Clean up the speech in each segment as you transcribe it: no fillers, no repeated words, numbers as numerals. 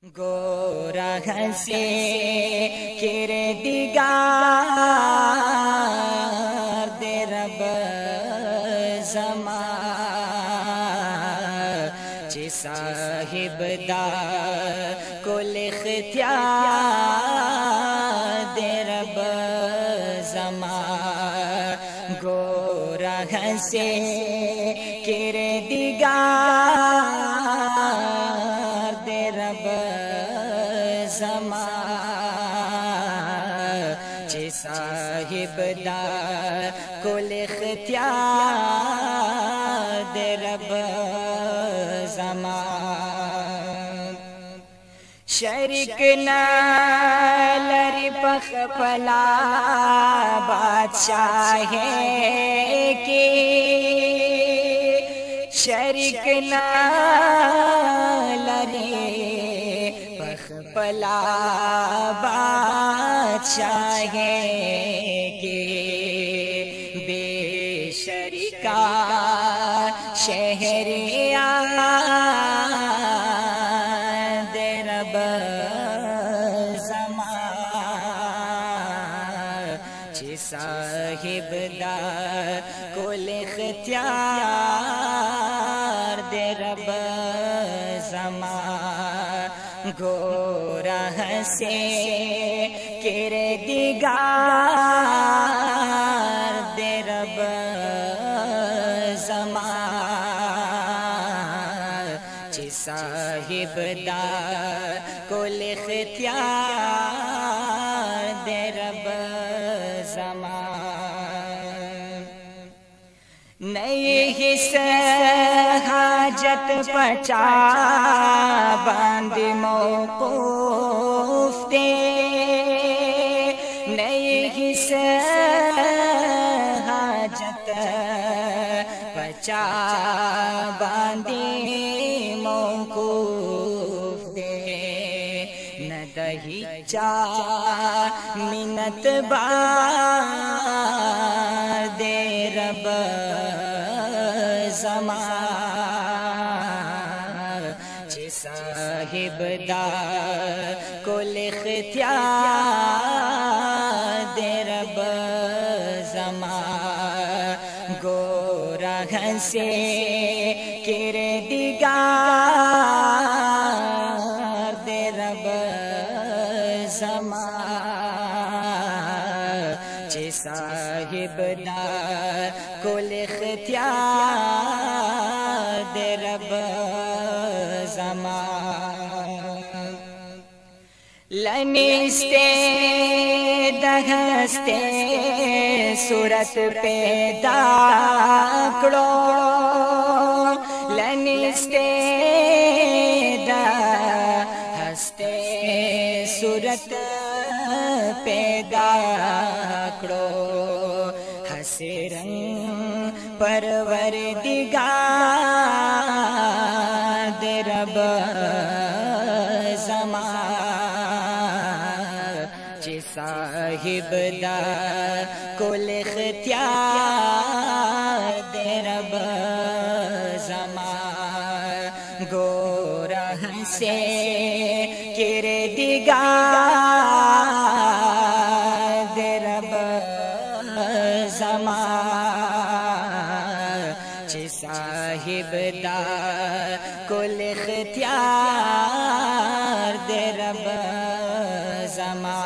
गोरा हंसे किरे दिगार दे रब ज़मा चे साहिब दा कुल इख्तियार दे रब ज़मा गोरा हंसे किरे दिगार दे रब ज़मा चे साहिब दा कुल इख्तियार दे रब ज़मा शरीक न लरी पख पला बादशाह की शरीक न लरी पख पला बादशाह की बेशरीका शहरिया दे रब ज़मा चे साहिब दा कुल इख्तियार दे रब ज़मा गोरा हंसे किरे दिगार दे रब ज़मा चे साहिब दा कुल इख्तियार दे रब ज़मा नई हिस हाजत पचा बंद मौकूफ दे नई हिस हाजत पचा बांदी मौकूफ दे न दही चा मिनत बार दे रब ज़मा चे साहिब दा कुल इख्तियार दे रब ज़मा गोरा हंसे किरे दिगार दे रब ज़मा चे साहिब दा कुल इख्तियार दे रब ज़मा लनिस्ते दहस्ते सूरत पैदा करो लनिस्ते दहस्ते सूरत पैदा करो हसे रंग परवर दिगार दे रब ज़मा चे साहिब दा कुल इख्तियार दे रब ज़मा गोरा हंसे किरे दिगार दे रब ज़मा चे साहिब दा कुल इख्तियार दे रब ज़मा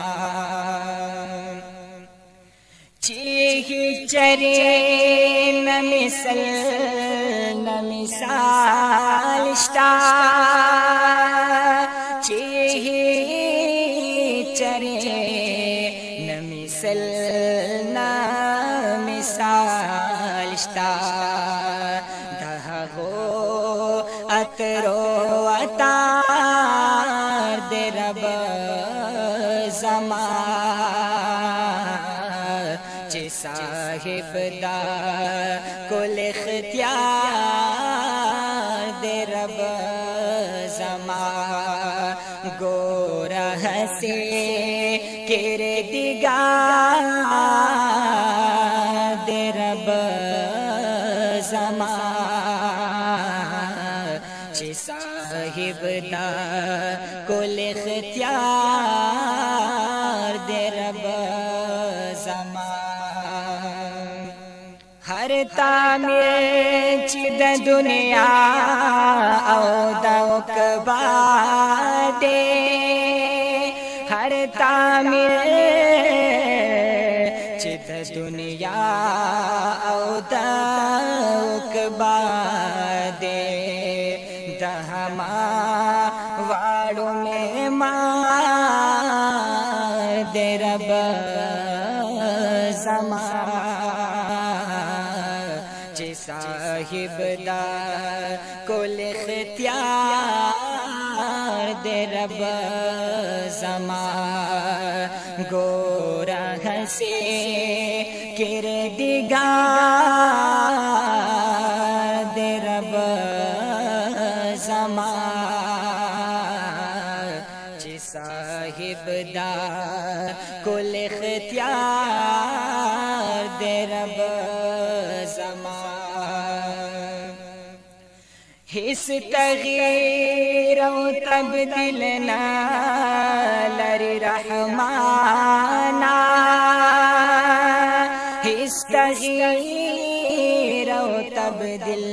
चीही चरे न मिसाल चीही चरे न मिसाल दहो अतरो अतार दे रब ज़मा चे साहिब दा कुल इख्तियार दे रब ज़मा गोरा हंसे किरे दिगार दे रब ज़मा चे साहिब दा कुल इख्तियार दे रब ज़मा हर तामीर चिद दुनिया औ दौकबा दे हर तामीर चिद दुनिया औ दौकबा दे दहमा वाड़ो में मार दे रब ज़मा साहिब दा कुल इख्तियार दे रब ज़मा गोरा हंसे किरे दिगार दे रब ज़मा साहिब दा कुल इख्तियार दे रब ज़मा हिस तगीर तब्दील ना लरी रहमाना हिस तगीर तब्दील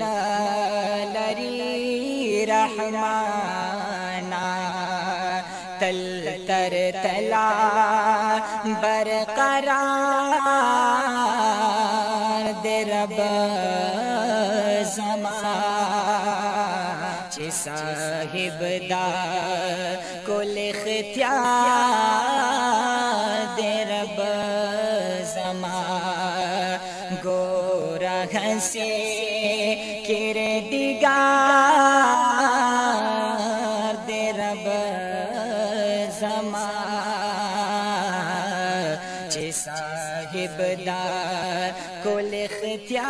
ना लरी रहमाना तल तर तला बरकरार दे रब ज़मा साहिब दा कुल इख्तियार दे रब ज़मा गोरा हंसे किरे दिगार दे रब ज़मा साहिब दा कुल इख्तियार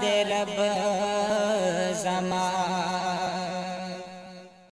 दे रब ज़मा